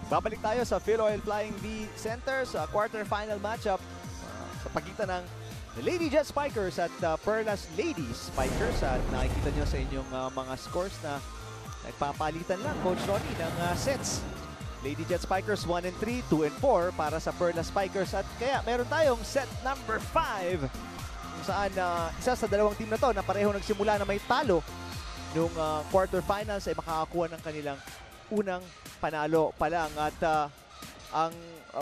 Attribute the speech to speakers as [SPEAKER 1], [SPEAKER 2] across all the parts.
[SPEAKER 1] Babalik tayo sa Philoil Flying V Center sa quarterfinal matchup sa pagitan ng Lady Jet Spikers at Perlas Lady Spikers. At nakikita nyo sa inyong mga scores na nagpapalitan lang, Coach Ronnie, ng sets. Lady Jet Spikers 1 and 3, 2 and 4 para sa Perlas Spikers. At kaya meron tayong set number 5 kung saan isa sa dalawang team na to na pareho nagsimula na may talo nung quarterfinals ay makakakuha ng kanilang unang panalo pa lang. At ang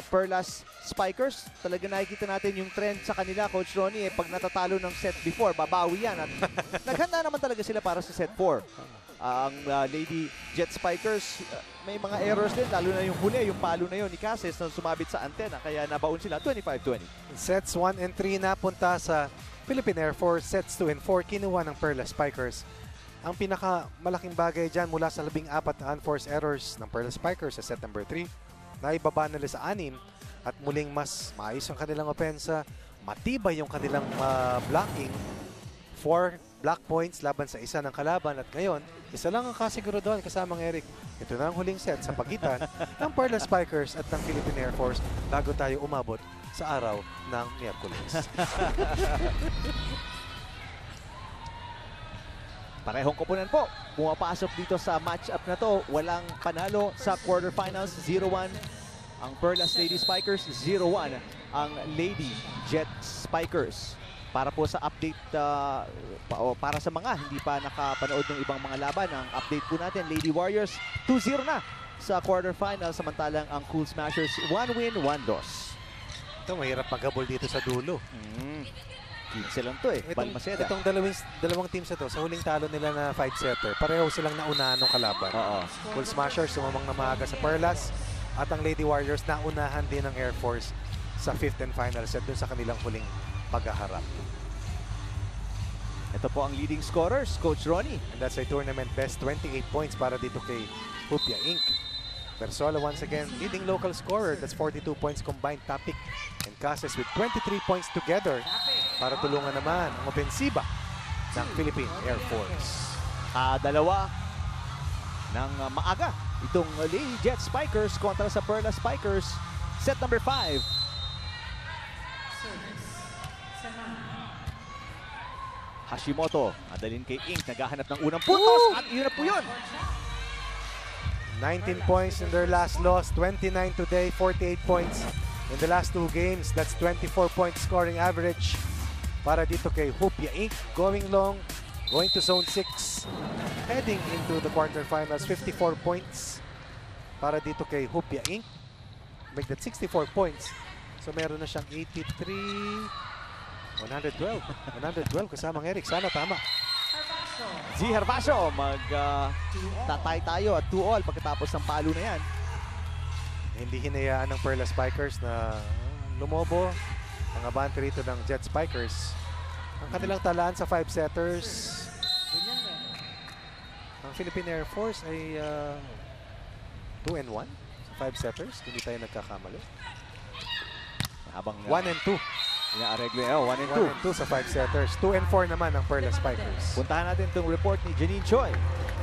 [SPEAKER 1] Perlas Spikers, talaga nakikita natin yung trend sa kanila, Coach Ronnie. Pag natatalo ng set before, babawi yan. At naghanda naman talaga sila para sa set 4. Ang Lady Jet Spikers, may mga errors din, lalo na yung huli, yung palo na yun ni Cases na sumabit sa antena. Kaya nabaon sila 25-20.
[SPEAKER 2] Sets 1 and 3 na punta sa Philippine Air Force. Sets 2 and 4 kinuha ng Perlas Spikers. Ang pinakamalaking bagay dyan mula sa 14 na unforced errors ng Perlas Spikers sa set number 3, naibaba nila sa 6 at muling mas maayos ang kanilang opensa, matibay yung kanilang blocking, 4 block points laban sa isa ng kalaban. At ngayon, isa lang ang kasiguro doon kasamang Eric. Ito na ang huling set sa pagitan ng Perlas Spikers at ng Philippine Air Force bago tayo umabot sa araw ng Miyerkules.
[SPEAKER 1] Parehong koponan po. Pumapasok dito sa matchup na to. Walang panalo sa quarterfinals. 0-1 ang Perlas Lady Spikers. 0-1 ang Lady Jet Spikers. Para po sa update, para sa mga hindi pa nakapanood ng ibang mga laban, ang update po natin, Lady Warriors 2-0 na sa quarterfinals. Samantalang ang Cool Smashers 1 win, 1 loss.
[SPEAKER 2] Ito, mahirap maghabol dito sa dulo.
[SPEAKER 1] 15 lang to eh. Balmaceda.
[SPEAKER 2] Itong dalawang teams na to, sa huling talo nila na 5-setter, pareho silang naunahan ng kalaban. Cool Smashers sumamang na maaga sa Perlas at ang Lady Warriors naunahan din ng Air Force sa 5th and final set dun sa kanilang huling paghaharap.
[SPEAKER 1] Ito po ang leading scorers, Coach Ronnie.
[SPEAKER 2] And that's a tournament best 28 points para dito kay Hupia Inc. Persola once again leading local scorer. That's 42 points combined. Tapik and Cases with 23 points together para tulungan naman ang opensiba ng Philippine Air Force.
[SPEAKER 1] Dalawa ng maaga itong Lady Jet Spikers kontra sa Perlas Spikers. Set number 5. Hashimoto, adalin kay Inc. Naghahanap ng unang puntos at yun na po yun.
[SPEAKER 2] 19 points in their last loss, 29 today, 48 points in the last 2 games. That's 24 points scoring average para dito kay Hupia Inc. Going long, going to zone 6, heading into the quarterfinals. 54 points para dito kay Hupia Inc. Make that 64 points. So meron na siyang 83, 112 kasamang Eric. Sana tama.
[SPEAKER 1] Si Herbacio, tatay tayo at 2-all pagkatapos ng palo na yan.
[SPEAKER 2] Hindi hinayaan ng Perlas Spikers na lumobo ang abante rito ng Jet Spikers. Ang kanilang talaan sa 5-setters, ang Philippine Air Force ay 2 and 1 sa 5-setters. Hindi tayo nagkakamali.
[SPEAKER 1] Habang
[SPEAKER 2] 1 and 2.
[SPEAKER 1] Inaareglo 1 and 2
[SPEAKER 2] sa 5-setters. 2 and 4 naman ang Perlas Spikers.
[SPEAKER 1] Puntahan natin itong report ni Janine Choi.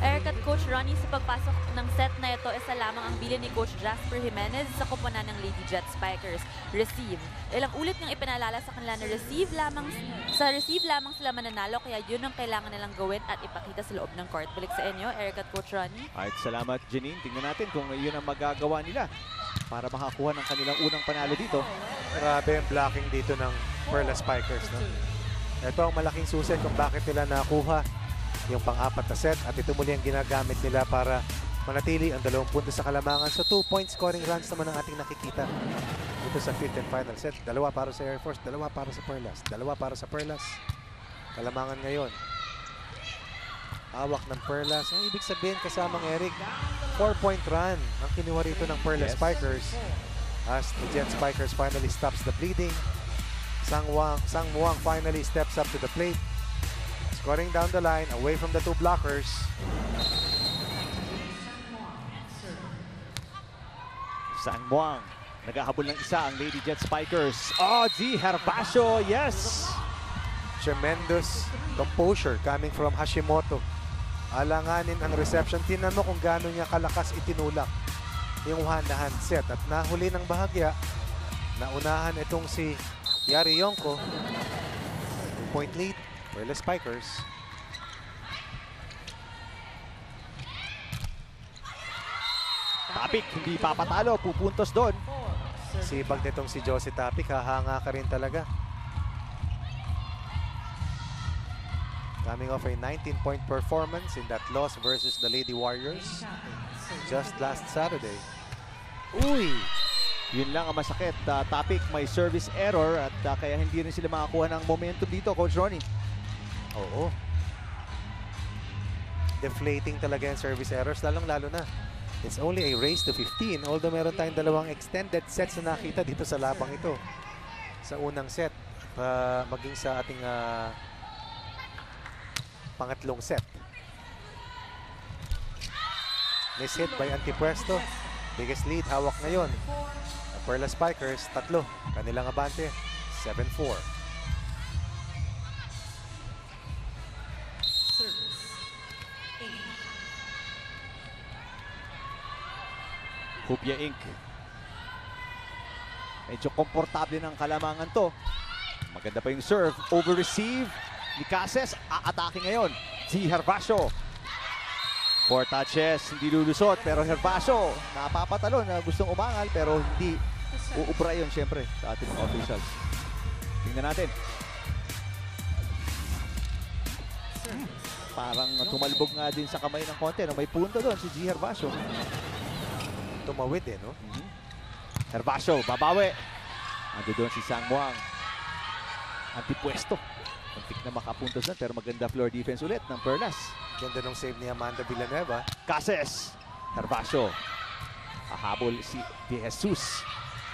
[SPEAKER 3] Eric at Coach Ronnie, sa pagpasok ng set na ito, isa lamang ang bilin ni Coach Jasper Jimenez sa koponan ng Lady Jet Spikers. Receive. Ilang ulit niyang ipinaalala sa kanila na receive lamang sila mananalo, kaya yun ang kailangan nilang gawin at ipakita sa loob ng court. Balik sa inyo, Eric at Coach Ronnie.
[SPEAKER 1] Alright, salamat Janine. Tingnan natin kung yun ang magagawa nila para makakuha ng kanilang unang panalo dito.
[SPEAKER 2] Grabe ang blocking dito ng Perlas Spikers. No? Ito ang malaking susi kung bakit nila nakuha yung pang-apat na set at ito muli ang ginagamit nila para manatili ang 2 puntos sa kalamangan. So 2-point scoring runs naman ang ating nakikita dito sa 5th and final set. 2 para sa Air Force, 2 para sa Perlas, 2 para sa Perlas. Kalamangan ngayon. Hawak ng Perlas. Ang ibig sabihin kasamang Eric, 4-point run ang kinuha rito ng Perlas Spikers as the Jet Spikers finally stops the bleeding. Sang Muang finally steps up to the plate. Scoring down the line, away from the 2 blockers.
[SPEAKER 1] Sang Muang, naghahabol ng isa ang Lady Jet Spikers. G. Herbacio, yes!
[SPEAKER 2] Tremendous composure coming from Hashimoto. Alanganin ang reception. Tingnan mo kung gaano niya kalakas itinulak yung one-hand set. At nahuli ng bahagya, naunahan itong si Yari Yonko. 2-point lead, Perlas Spikers.
[SPEAKER 1] Tapik, hindi papatalo, pupuntos doon.
[SPEAKER 2] Sipag nitong si Josie Tapik, hahanga ka rin talaga. Coming off a 19-point performance in that loss versus the Lady Warriors just last Saturday. Uy!
[SPEAKER 1] Yun lang ang masakit. Tapik, may service error at kaya hindi rin sila makakuha ng momentum dito, Coach Ronnie.
[SPEAKER 2] Oo. Deflating talaga yung service errors, lalong-lalo na. It's only a race to 15, although meron tayong dalawang extended sets na nakita dito sa labang ito. Sa unang set, maging sa ating pangatlong set. Miss hit by Antipuesto. Biggest lead, hawak ngayon. Ang Perlas Spikers, 3. Kanilang abante, 7-4.
[SPEAKER 1] Hupia Inc. Medyo komportable ng kalamangan to. Maganda pa yung serve. Over-receive ni Cases. Aatake ngayon. Si Hervasio. 4 touches. Hindi lulusot. Pero Hervasio napapatalo na gustong umangal. Pero hindi uubra yun syempre sa ating mga officials. Tingnan natin. Parang tumalbog nga din sa kamay ng konti. No? May punto doon si G. Hervasio.
[SPEAKER 2] Tumawid eh, no?
[SPEAKER 1] Hervasio, babawi. Ando doon si Sang Muang. Antipuesto. Muntik na makapuntos na pero maganda floor defense ulit ng Perlas.
[SPEAKER 2] Ganda nung save ni Amanda Villanueva.
[SPEAKER 1] Cases. Hervasio. Ahabol si De Jesus.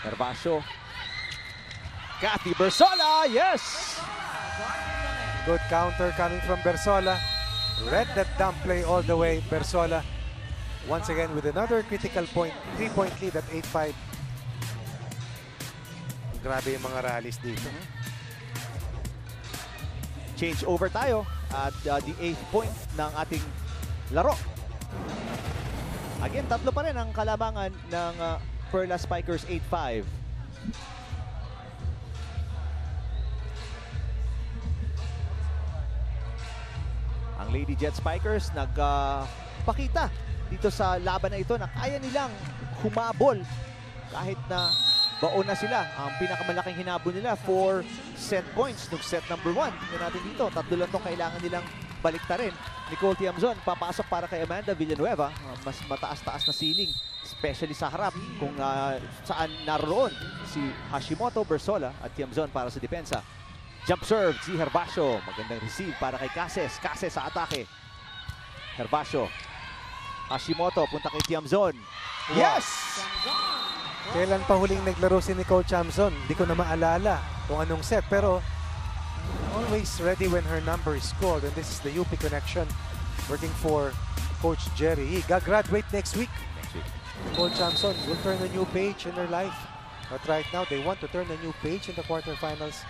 [SPEAKER 1] Hervasio. Cathy Bersola. Yes!
[SPEAKER 2] Good counter coming from Bersola. Read that dump play all the way. Bersola once again with another critical point. 3-point lead at 8-5. Grabe yung mga rallies dito.
[SPEAKER 1] Change over tayo at the 8th point ng ating laro. Again, 3 pa rin ang kalamangan ng Perlas Spikers, 8-5. Ang Lady Jet Spikers nagpakita dito sa laban na ito na kaya nilang humabol kahit na baon na sila. Ang pinakamalaking hinabol nila 4 set points nung set number 1. Tingnan natin dito, 3 lang itong kailangan nilang baliktarin. Nicole Tiamzon papasok para kay Amanda Villanueva. Mas mataas-taas na ceiling, especially sa harap kung saan naroon si Hashimoto, Bersola at Tiamzon para sa depensa. Jump serve si Hervasio. Magandang receive para kay Cases. Cases sa atake. Hervasio. Hashimoto punta kay Tiamzon. Yes!
[SPEAKER 2] Kailan pa huling naglaro si Nicole Tiamzon? Hindi ko na maalala kung anong set. Pero always ready when her number is called. And this is the UP connection working for Coach Jerry. He gagraduate next week. Nicole Tiamzon will turn a new page in her life. But right now, they want to turn a new page in the quarterfinals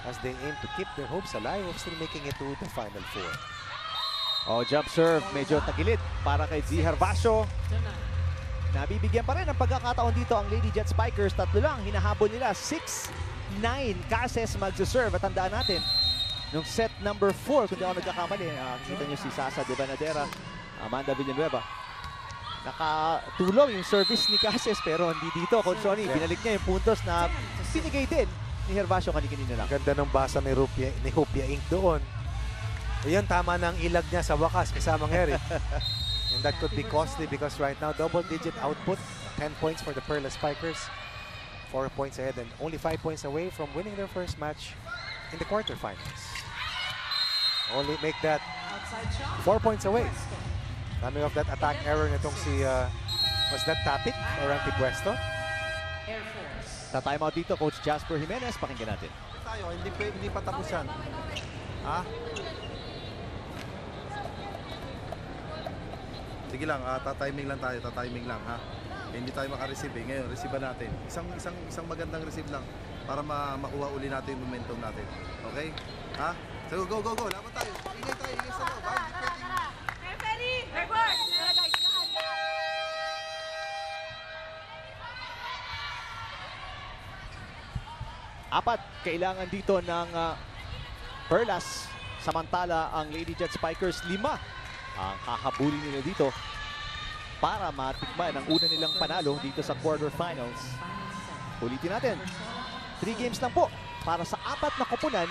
[SPEAKER 2] as they aim to keep their hopes alive of still making it to the Final Four.
[SPEAKER 1] Oh, jump serve. Medyo tagilid para kay Z. Hervasio. Nabibigyan pa rin ng pagkakataon dito ang Lady Jet Spikers. 3 lang. Hinahabol nila. 6-9. Cases magsaserve. At tandaan natin, nung set number 4, kung di ako nagkakamali, kita nyo si Sasa de Banadera, Amanda Villanueva. Nakatulong yung service ni Cases pero hindi dito. Coach Ronnie, binalik niya yung puntos na pinigay din ni Hervasio kanina lang.
[SPEAKER 2] Ganda ng basa ni Hupia Inc. doon. Ayun, tama na ang ilag niya sa wakas kasamang Eric. And that could be costly because right now, double-digit output. 10 points for the Perlas Spikers. 4 points ahead and only 5 points away from winning their first match in the quarterfinals. Only make that 4 points away. Coming off that attack error nitong si, was that Tapik or Antipuesto?
[SPEAKER 1] Sa timeout dito, Coach Jasper Jimenez, pakinggan natin.
[SPEAKER 4] Tayo, hindi pa tapos yan. Ha? Sige lang, tatiming lang tayo, tatiming lang ha. Hindi tayo maka-receive eh. Ngayon, receive natin. Isang magandang receive lang para makuha uli natin yung momentum natin. Okay? Ha? So go. Laban tayo. Ingay sa loob.
[SPEAKER 1] Apat kailangan dito ng Perlas. Samantala, ang Lady Jet Spikers 5 ang hahabulin nila dito para matikman ang una nilang panalo dito sa quarterfinals. Ulitin natin, 3 games lang po para sa 4 na koponan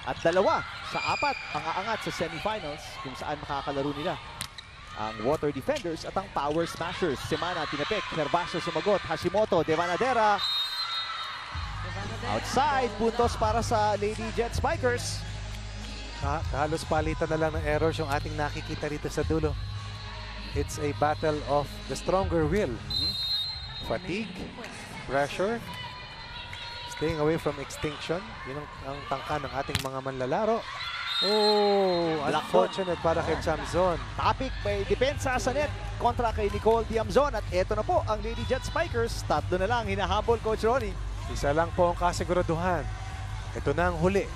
[SPEAKER 1] at 2 sa 4 ang aangat sa semifinals kung saan makakalaro nila ang Water Defenders at ang Power Smashers. Semana, tinapik, Herbacio sumagot, Hashimoto, Devanadera. Outside, puntos para sa Lady Jet Spikers.
[SPEAKER 2] Halos palitan na lang ng errors yung ating nakikita rito sa dulo. It's a battle of the stronger will. Fatigue, pressure, staying away from extinction. Yun ang tangka ng ating mga manlalaro. Oh, unfortunate para kay Tiamzon.
[SPEAKER 1] Topic, may depensa sa net kontra kay Nicole Tiamzon. At eto na po ang Lady Jet Spikers. 3 na lang, hinahabol Coach Ronnie.
[SPEAKER 2] Isa lang po ang kasiguraduhan. Ito na ang huli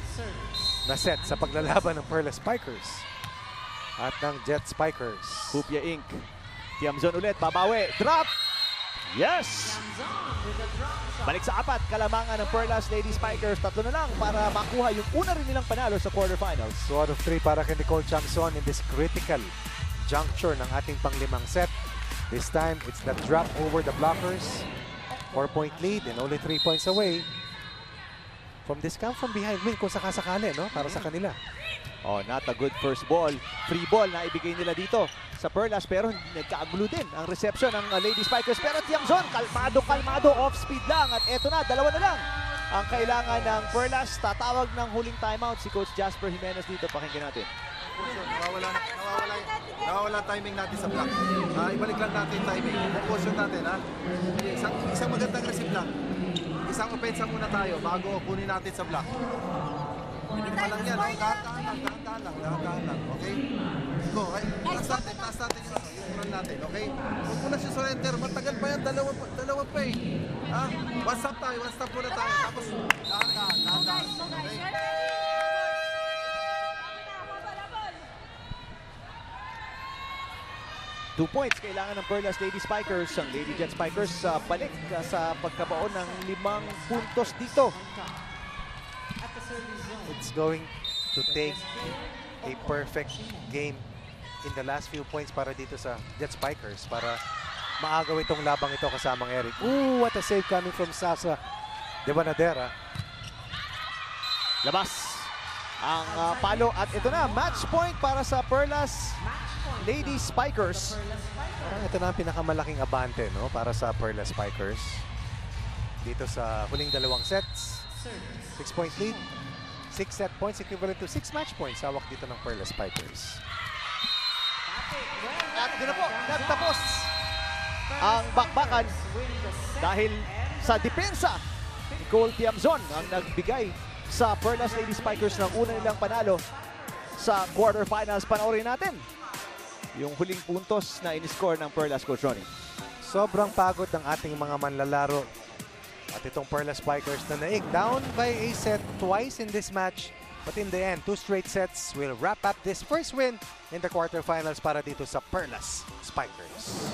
[SPEAKER 2] na set sa paglalaban ng Perlas Spikers at ng Jet Spikers.
[SPEAKER 1] Hupia Inc. Tiamzon ulit, babawi. Drop! Yes! Balik sa 4, kalamangan ng Perlas Lady Spikers. 3 na lang para makuha yung una rin nilang panalo sa quarterfinals.
[SPEAKER 2] 2 out of 3 para kay Nicole Tiamzon in this critical juncture ng ating pang-5 set. This time, it's the drop over the blockers. 4-point lead and only 3 points away from this come from behind win kung sakasakali, no? Para sa kanila.
[SPEAKER 1] Oh, not a good first ball. Free ball na ibigay nila dito sa Perlas, pero nagkaagulo din ang reception ng Lady Spikers. Pero Tiamzon, kalmado, off-speed lang. At eto na, 2 na lang ang kailangan ng Perlas. Tatawag ng huling timeout si Coach Jasper Jimenez dito. Pakinggan natin.
[SPEAKER 4] Nawawala timing natin sa block. Ibalik lang natin yung timing. Concussion natin, ha? Isang magandang receive lang. Isang opensa muna tayo bago kunin natin sa block. Hindi pa lang yan. Dahan-dahan lang. Okay? Go. Taas natin yung run natin. Okay? Huwag muna siya surrender. Matagal pa yan. Dalawa pa eh. Ha? One stop muna tayo. Tapos dahan-dahan. Okay?
[SPEAKER 1] 2 points kailangan ng Perlas Lady Spikers. Ang Lady Jet Spikers balik sa pagkabaon ng 5 puntos dito.
[SPEAKER 2] It's going to take a perfect game in the last few points para dito sa Jet Spikers para maagaw itong labang ito kasamang Eric. Ooh, what a save coming from Sasa Devanadera.
[SPEAKER 1] Labas ang palo at ito na, match point para sa Perlas Lady Spikers.
[SPEAKER 2] Parang ito na ang pinakamalaking abante, no, para sa Perlas Spikers. Dito sa huling 2 sets. 6-point lead. 6 set points equivalent to 6 match points. Hawak dito ng Perlas Spikers.
[SPEAKER 1] At doon na po, nagtapos ang bakbakan dahil sa depensa. Nicole Tiamzon ang nagbigay sa Perlas Lady Spikers ng una nilang panalo sa quarterfinals. Panoorin natin yung huling puntos na in-score ng Perlas, Coach Ronnie.
[SPEAKER 2] Sobrang pagod ng ating mga manlalaro. At itong Perlas Spikers na naig down by a set twice in this match. But in the end, 2 straight sets will wrap up this first win in the quarterfinals para dito sa Perlas Spikers.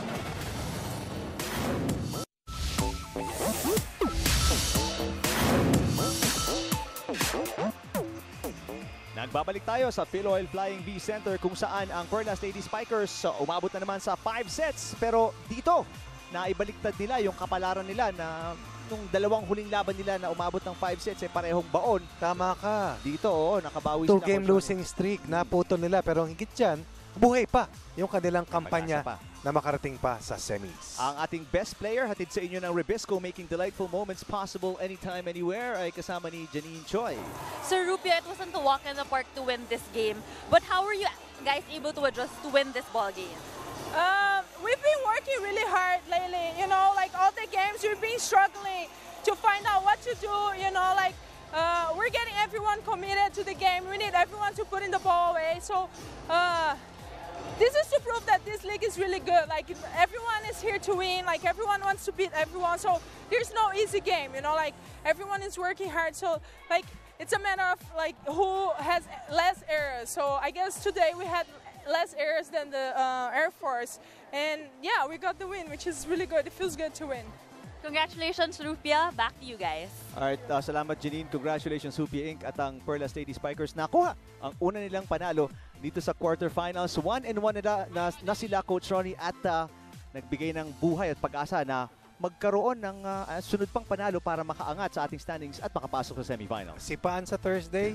[SPEAKER 1] Nagbabalik tayo sa Philoil Flying V Center kung saan ang Perlas Lady Spikers umabot na naman sa 5 sets. Pero dito, naibaliktad nila yung kapalaran nila na nung 2 huling laban nila na umabot ng 5 sets parehong baon.
[SPEAKER 2] Tama ka.
[SPEAKER 1] Dito, nakabawi
[SPEAKER 2] 2
[SPEAKER 1] sila.
[SPEAKER 2] game losing streak, naputol nila. Pero ang higit dyan, buhay pa yung kanilang kampanya na makarating pa sa semis.
[SPEAKER 1] Ang ating best player, hatid sa inyo ng Ribisco, making delightful moments possible anytime, anywhere, ay kasama ni Janine Choi.
[SPEAKER 3] Sir Rupia, it wasn't a walk in the park to win this game. But how were you guys able to adjust to win this ball game?
[SPEAKER 5] We've been working really hard lately. You know, like all the games, we've been struggling to find out what to do. You know, like we're getting everyone committed to the game. We need everyone to put in the ball away. So this is to prove that this league is really good. Like everyone is here to win. Like everyone wants to beat everyone. So there's no easy game. You know, like everyone is working hard. So like it's a matter of like who has less errors. So I guess today we had less errors than the Air Force. And yeah, we got the win, which is really good. It feels good to win.
[SPEAKER 3] Congratulations, Rupia. Back to you guys.
[SPEAKER 1] Alright, salamat Janine. Congratulations Hupia Inc. at ang Perlas Lady Spikers. Nakuha ang una nilang panalo dito sa quarterfinals. 1-1 na sila, Coach Ronnie, at nagbigay ng buhay at pag-asa na magkaroon ng sunod pang panalo para makaangat sa ating standings at makapasok sa semifinals.
[SPEAKER 2] Sipaan sa Thursday,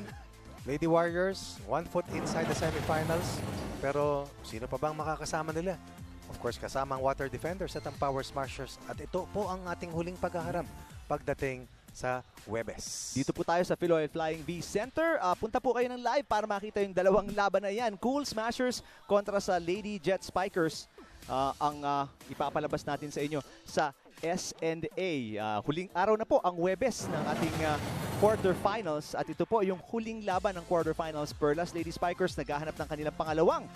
[SPEAKER 2] Lady Warriors, 1 foot inside the semifinals. Pero sino pa bang makakasama nila? Of course, kasama ang Water Defenders at ang Power Smashers. At ito po ang ating huling paghaharap pagdating sa Huwebes.
[SPEAKER 1] Dito po tayo sa Philoil Flying V Center. Punta po kayo ng live para makita yung dalawang laban na yan. Cool Smashers kontra sa Lady Jet Spikers. Ang ipapalabas natin sa inyo sa S&A. Huling araw na po ang Huwebes ng ating quarterfinals. At ito po yung huling laban ng quarterfinals. Perlas Lady Spikers naghahanap ng kanilang pangalawang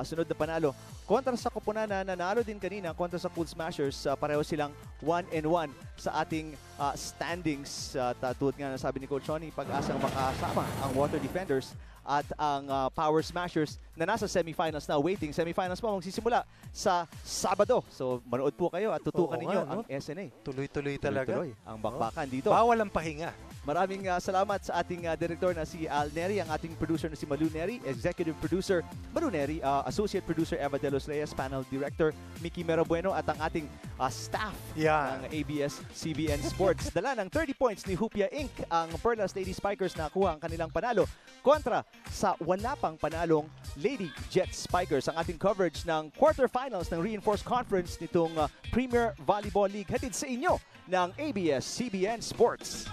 [SPEAKER 1] sunod na panalo kontra sa koponan na nanalo din kanina kontra sa Cool Smashers. Pareho silang 1-1 sa ating standings. Tulad nga na sabi ni Coach Ronnie, pag-asang makasama ang Water Defenders at ang Power Smashers na nasa semifinals na waiting. Semifinals pa magsisimula sa Sabado. So manood po kayo at tutukan ninyo ang SNA.
[SPEAKER 2] Tuloy-tuloy talaga.
[SPEAKER 1] Tuloy ang bakbakan dito.
[SPEAKER 2] Bawal ang pahinga.
[SPEAKER 1] Maraming salamat sa ating director na si Al Neri, ang ating producer na si Malu Neri, executive producer Malu Neri, associate producer Eva De Los Reyes, panel director Mickey Merabueno, at ang ating staff ng ABS-CBN Sports. Dala ng 30 points ni Hupia Inc. Ang Perlas Lady Spikers na kuha ang kanilang panalo kontra sa wala pang panalong Lady Jet Spikers. Ang ating coverage ng quarterfinals ng Reinforced Conference nitong Premier Volleyball League hatid sa inyo ng ABS-CBN Sports.